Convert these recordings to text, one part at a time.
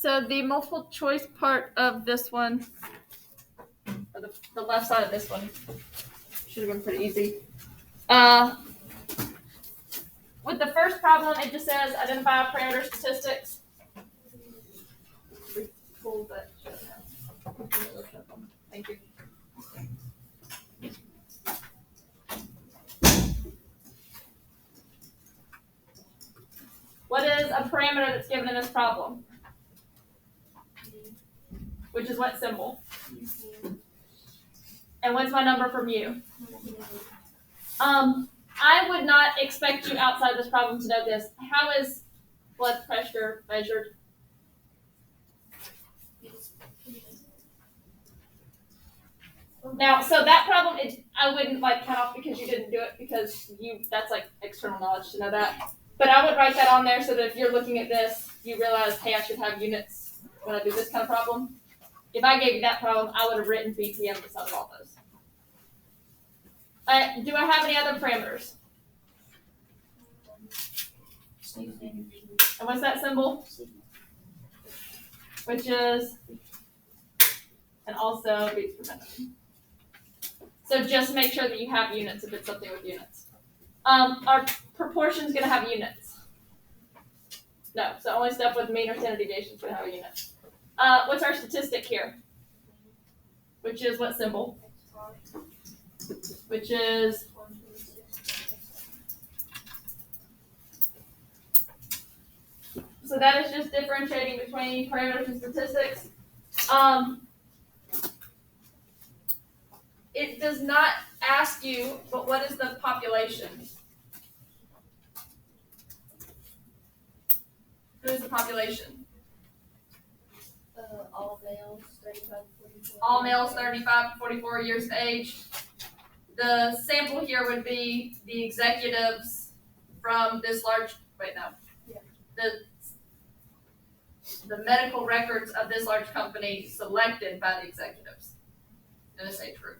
So the multiple choice part of this one, or the left side of this one, should have been pretty easy. With the first problem, it just says identify parameter statistics. Pull that shut down. Thank you. What is a parameter that's given in this problem? Which is what symbol? And what's my number from mu? I would not expect you outside this problem to know this. How is blood pressure measured? Now, so that problem, I wouldn't count off because you didn't do it because that's external knowledge to know that. But I would write that on there so that if you're looking at this, you realize, hey, I should have units when I do this kind of problem. If I gave you that problem, I would have written BPM to solve all those. Do I have any other parameters? And what's that symbol? Which is, and also beats per minute. So just make sure that you have units if it's something with units. Our proportion is going to have units. No, so only stuff with mean or standard deviation is going to have a unit. What's our statistic here? Which is what symbol? Which is so that is just differentiating between parameters and statistics. It does not ask you, but what is the population? Who is the population? All males, 35 to 44. All males, 35 to 44 years of age. The sample here would be the executives from this large. Wait, no. Yeah. The medical records of this large company selected by the executives in this age group.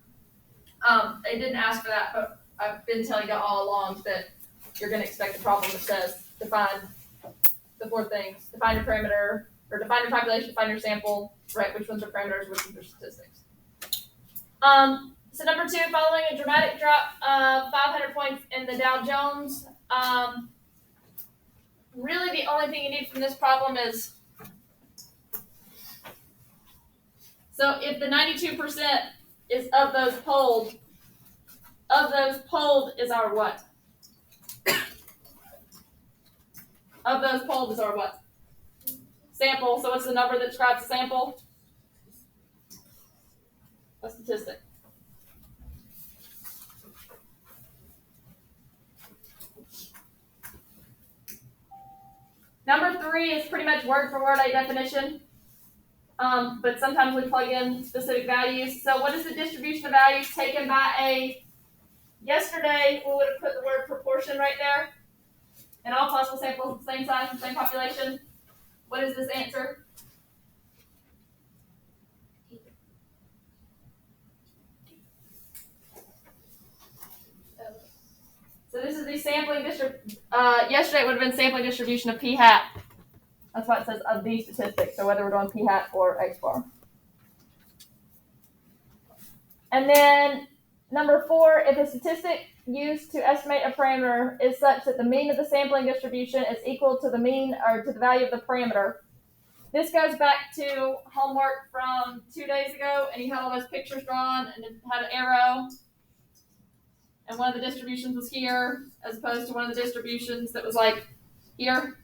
They didn't ask for that, but I've been telling you all along that you're going to expect a problem that says define the four things: define your parameter, or define your population, define your sample, right? Which ones are parameters, which ones are statistics. So number 2, following a dramatic drop of 500 points in the Dow Jones. Really, the only thing you need from this problem is, so if the 92% is of those polled is our what? Of those polled is our what? Sample. So what's the number that describes the sample? A statistic. Number 3 is pretty much word for word a definition, but sometimes we plug in specific values. So what is the distribution of values taken by a, yesterday we would have put the word proportion right there, and all possible samples, same size, same population. What is this answer? So this is the sampling yesterday it would have been sampling distribution of p hat. That's why it says of these statistics, so whether we're doing p hat or x bar. And then number 4, if a statistic used to estimate a parameter is such that the mean of the sampling distribution is equal to the mean or to the value of the parameter. This goes back to homework from 2 days ago, and you had all those pictures drawn and it had an arrow. And one of the distributions was here, as opposed to one of the distributions that was like here.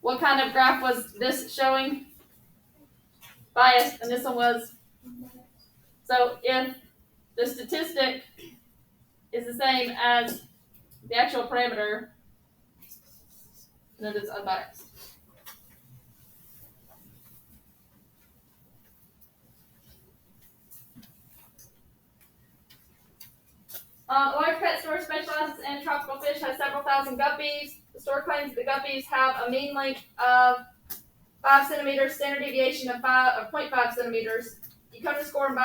What kind of graph was this showing? Biased, and this one was. So if the statistic is the same as the actual parameter, then it is unbiased. A large pet store specializes in tropical fish, has several thousand guppies. The store claims the guppies have a mean length of 5 centimeters, standard deviation of 0.5 centimeters. You come to store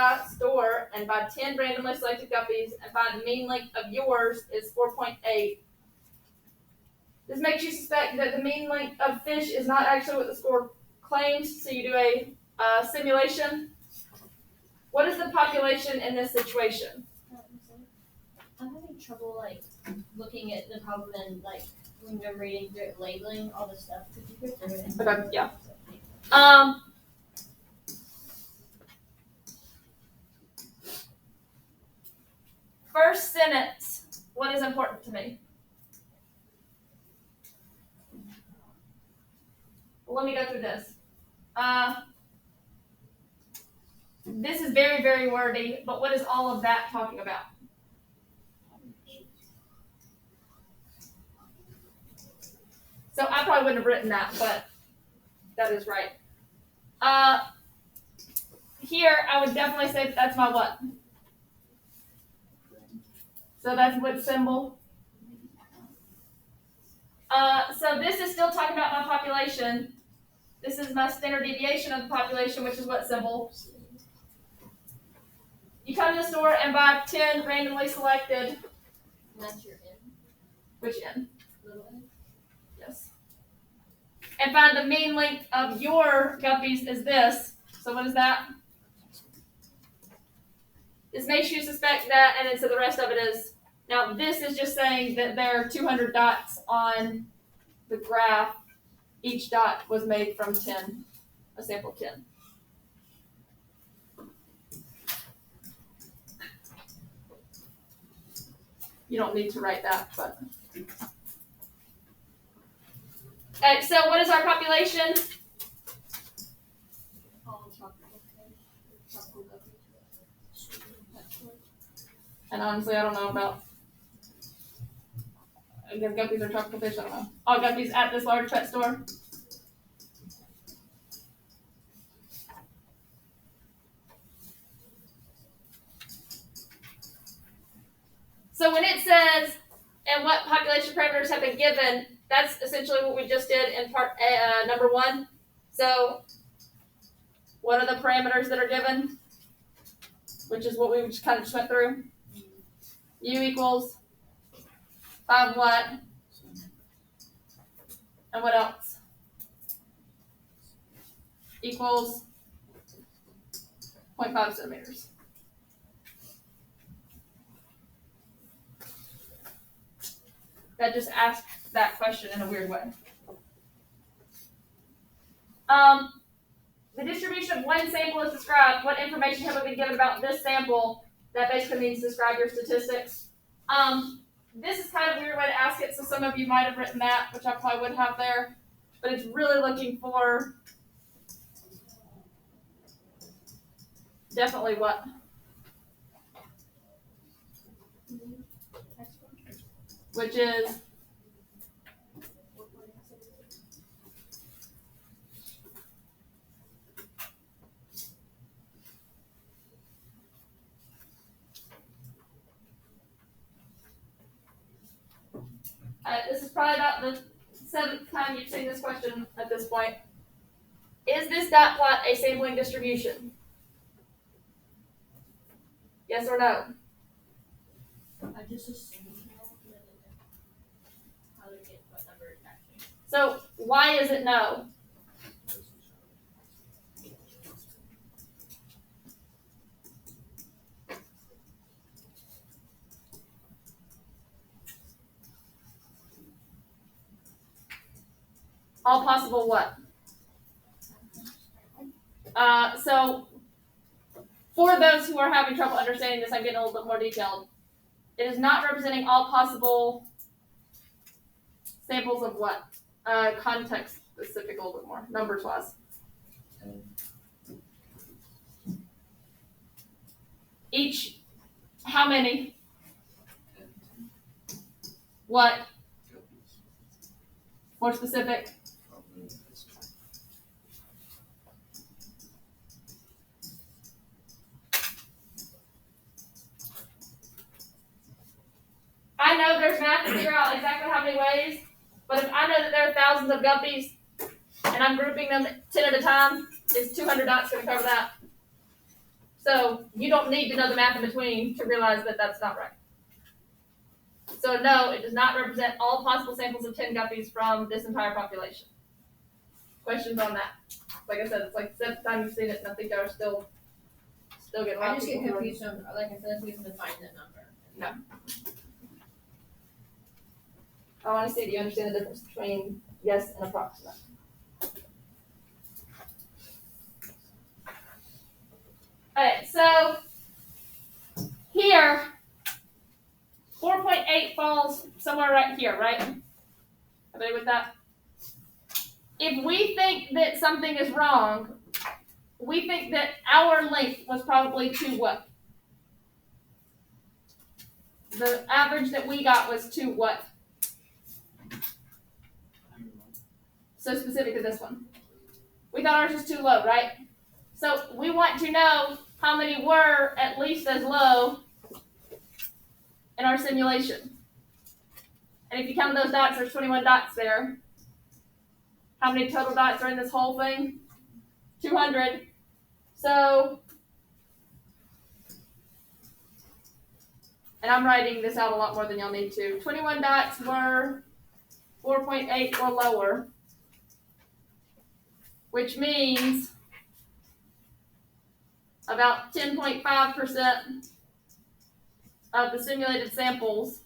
and buy 10 randomly selected guppies and find the mean length of yours is 4.8. This makes you suspect that the mean length of fish is not actually what the store claims, so you do a simulation. What is the population in this situation? I'm having trouble like looking at the problem and like when you're reading through it, labeling all the stuff. Could you go through it? Okay, yeah. First sentence, what is important to me? Well, let me go through this. This is very, very wordy, but what is all of that talking about? So I probably wouldn't have written that, but that is right. Here, I would definitely say that's my what? So that's what symbol. So this is still talking about my population. This is my standard deviation of the population, which is what symbol? You come to the store and buy 10 randomly selected. And that's your N. Which N? Little N. Yes. And find the mean length of your guppies is this. So what is that? This makes you suspect that, and then so the rest of it is. Now this is just saying that there are 200 dots on the graph. Each dot was made from 10, a sample of 10. You don't need to write that, but. Okay, so what is our population? All chocolate. And honestly, I don't know about. I guess guppies are tropical fish, I don't know. All guppies at this large pet store. So when it says, and what population parameters have been given, that's essentially what we just did in part number 1. So what are the parameters that are given? Which is what we just kind of just went through. U equals 5 what? And what else? Equals 0.5 centimeters. That just asked that question in a weird way. The distribution of one sample is described. What information have we been given about this sample? That basically means describe your statistics. This is kind of a weird way to ask it, so some of you might have written that, which I probably would have there. But it's really looking for definitely what? Which is this is probably about the 7th time you've seen this question at this point. Is this dot plot a sampling distribution? Yes or no? I just assumed how to get what number it's actually. So why is it no? All possible what? So for those who are having trouble understanding this, I'm getting a little bit more detailed. It is not representing all possible samples of what? Context specific a little bit more, numbers wise. Each, how many? What? More specific? I know there's math to figure out exactly how many ways, but if I know that there are thousands of guppies and I'm grouping them 10 at a time, is 200 dots going to cover that? So you don't need to know the math in between to realize that that's not right. So no, it does not represent all possible samples of 10 guppies from this entire population. questions on that. Like I said, it's like the 7th time you've seen it, and I think y'all are still getting a lot I of just get people who are- confused on, like I said, who's defining the number. I want to see, do you understand the difference between yes and approximate? Alright, so here, 4.8 falls somewhere right here, right? Everybody with that? If we think that something is wrong, we think that our length was probably too what? The average that we got was too what? So specific to this one. We thought ours was too low, right? So we want to know how many were at least as low in our simulation. And if you count those dots, there's 21 dots there. How many total dots are in this whole thing? 200. So, and I'm writing this out a lot more than y'all need to. 21 dots were 4.8 or lower, which means about 10.5% of the simulated samples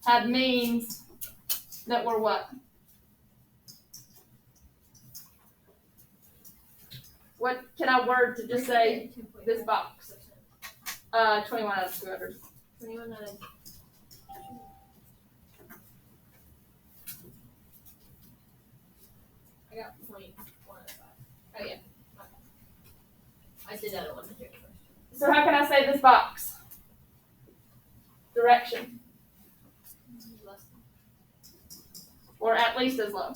had means that were what? What can I word to just say this box? 21 out of 200. 21 out of. I got 0.1 out of 5. Oh yeah. I did that at 1 question. So how can I say this box? Direction. Less Or at least as low.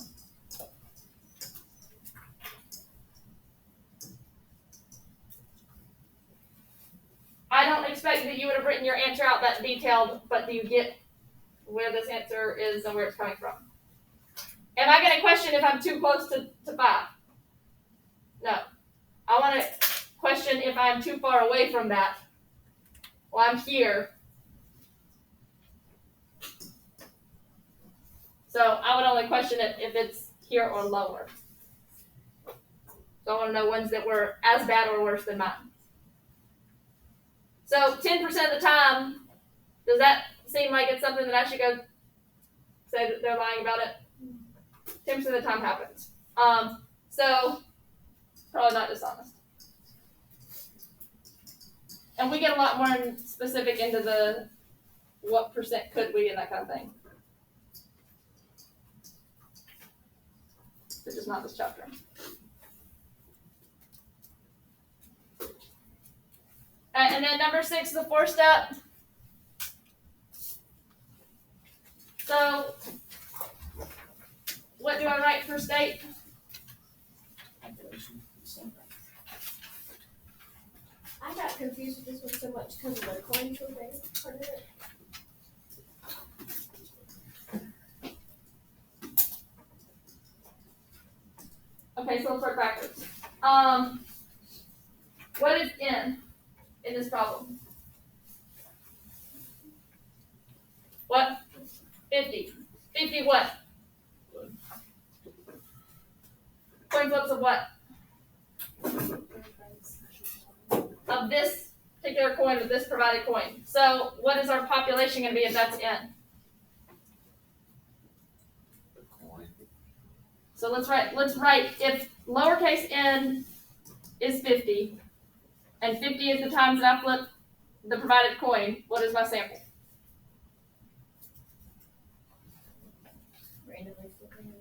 I don't expect that you would have written your answer out that detailed, but do you get where this answer is and where it's coming from? Am I going to question if I'm too close to 5? No. I want to question if I'm too far away from that. Well, I'm here. So I would only question it if it's here or lower. So I want to know ones that were as bad or worse than mine. So 10% of the time, does that seem like it's something that I should go say that they're lying about it? 10% of the time happens. So probably not dishonest. And we get a lot more specific into the what percent could we and that kind of thing. Which is not this chapter. And then number 6 is the 4-step. So, what do I write for state? I got confused with this one so much because of the coin flip part of it. Okay, so let's work backwards. What is n in this problem? What? 50. 50 what? Coin flips of what? Of this particular coin, of this provided coin. So what is our population going to be if that's n? So let's write if lowercase n is 50, and 50 is the times that I flip the provided coin, what is my sample? Randomly flipping.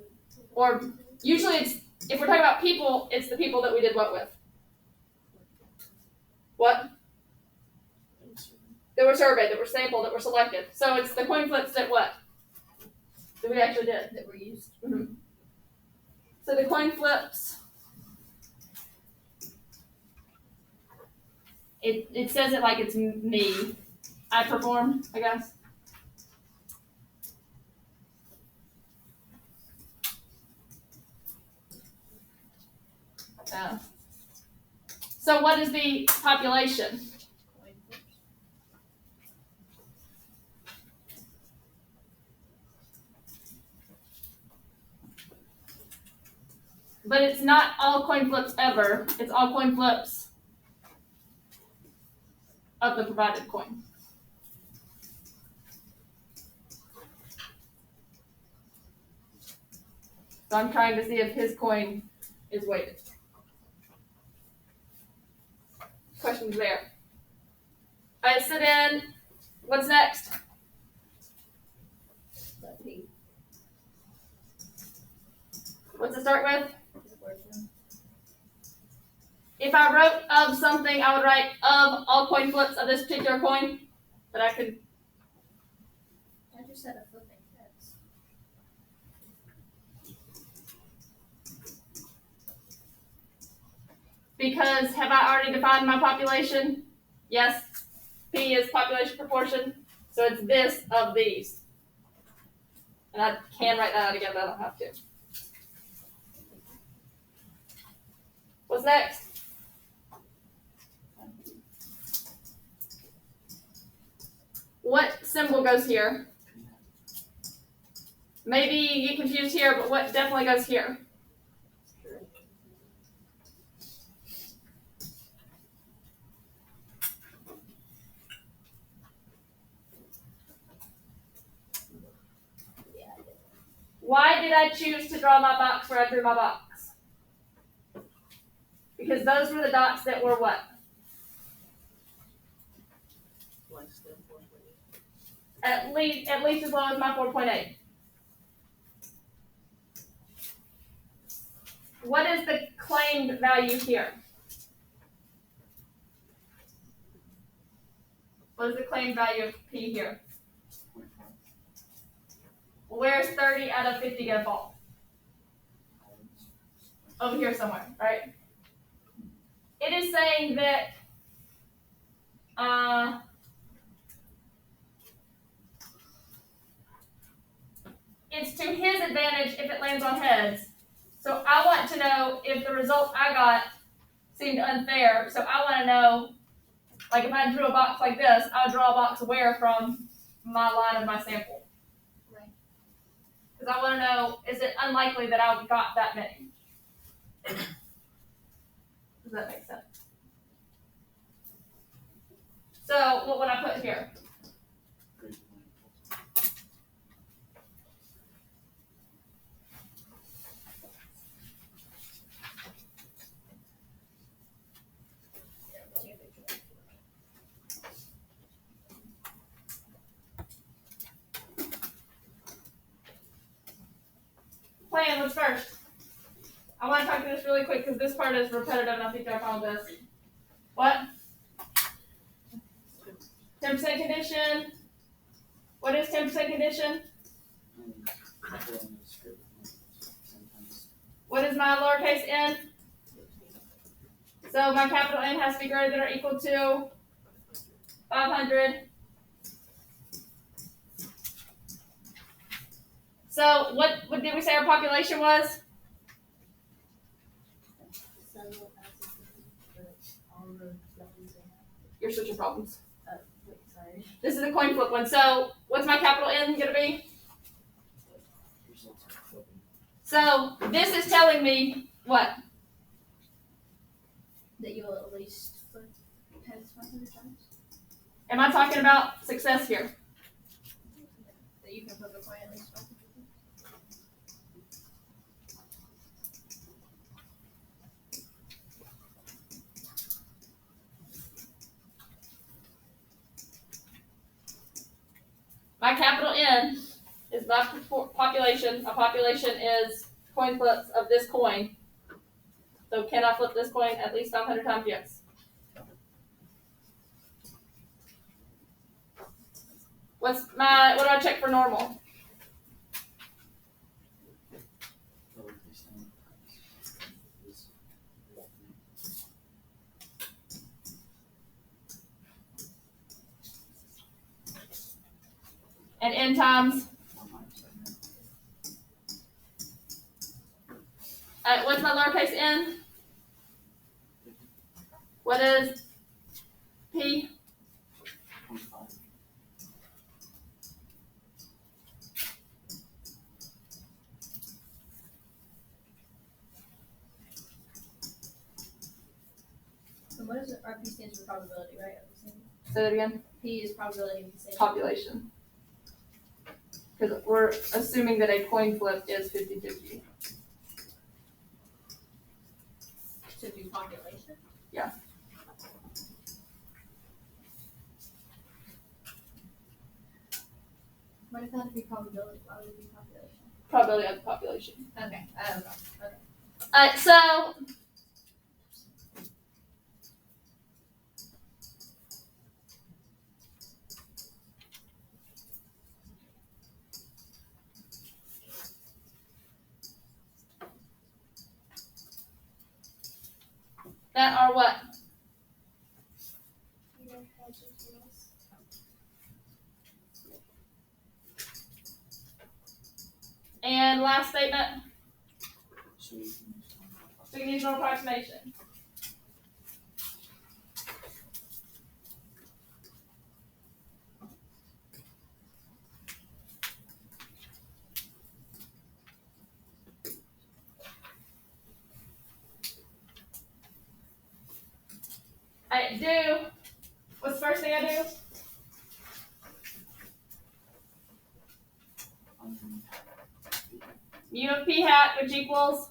Or usually it's, if we're talking about people, it's the people that we did what with? What? That were surveyed, that were sampled, that were selected. So it's the coin flips that what? That we actually did. That were used. Mm-hmm. So the coin flips, it says it like it's me. I performed, I guess. Yeah. So what is the population? Coin flips. but it's not all coin flips ever. It's all coin flips of the provided coin. So I'm trying to see if his coin is weighted. Questions there? All right, so then, what's next? What's it start with? If I wrote of something, I would write of all coin flips of this particular coin. But I could. I just said a flipping heads. Because have I already defined my population? Yes. P is population proportion. So it's this of these. And I can write that out again, but I don't have to. What's next? What symbol goes here? Maybe you get confused here, but what definitely goes here? Why did I choose to draw my box where I drew my box? Because those were the dots that were what? At least as long as my 4.8. What is the claimed value here? What is the claimed value of P here? Where's 30 out of 50 gonna fall? Over here somewhere, right? It is saying that it's to his advantage if it lands on heads. So I want to know if the result I got seemed unfair. So I want to know, like if I drew a box like this, I would draw a box where from my line of my sample. Right. Because I want to know, is it unlikely that I got that many? Does that make sense? So what would I put here? Plan, what's first? I want to talk through this really quick because this part is repetitive and I think I found this. What? 10% condition. What is 10% condition? What is my lowercase n? So my capital N has to be greater than or equal to 500. So what did we say our population was? You're switching problems. Wait, sorry. This is the coin flip one. So what's my capital N going to be? So this is telling me what? That you will at least flip heads 500 times? Am I talking about success here? That you can flip a coin at least 500 times? My capital N is my population. My population is coin flips of this coin. So can I flip this coin at least 500 times? Yes. What do I check for normal? And n times. What's my lowercase n? What is P? what is it? RP stands for probability, right? Say that again. P is probability of the same. Population. Because we're assuming that a coin flip is 50-50. To do population? Yeah. What if that would be probability? Why would it be population? Probability of the population. Okay, I don't know. Okay. Alright, so that are what? And last statement. So you can use an approximation. I do. What's the first thing I do? U of p hat, which equals,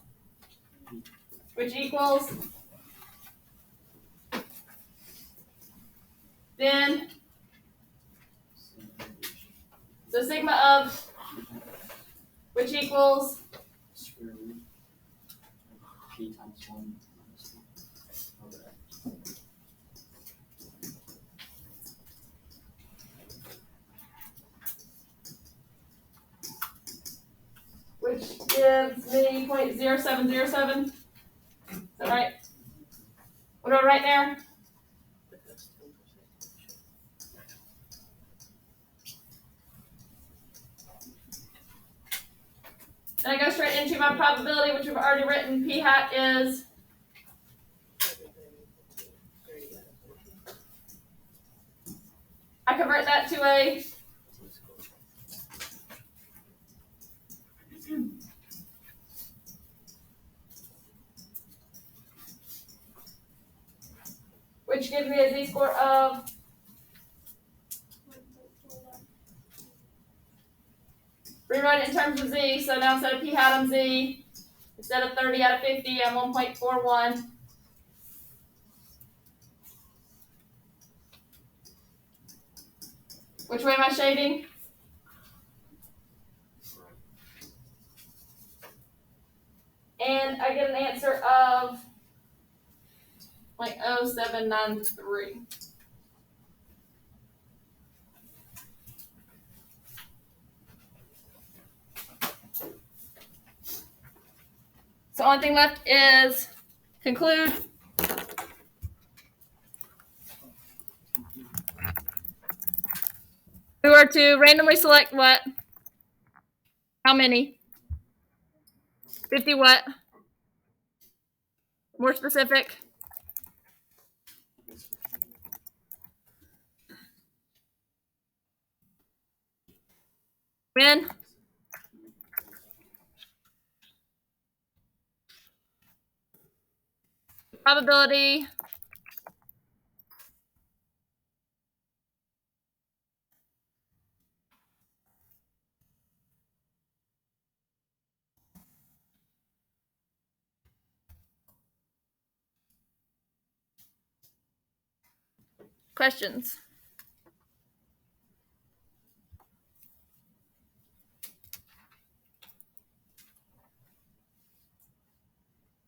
then the sigma of, which equals square root of p times 1 minus 2 over x. which gives me 0.0707. Is that right? What do I write there? And I go straight into my probability, which we've already written. P hat is I convert that to a which gives me a z-score of rewrite it in terms of z. So now instead of p hat, I'm z. Instead of 30 out of 50, I'm 1.41. Which way am I shading? And I get an answer of 0.0793. So only thing left is conclude. We were to randomly select what? How many? 50 what? More specific. When? Probability questions.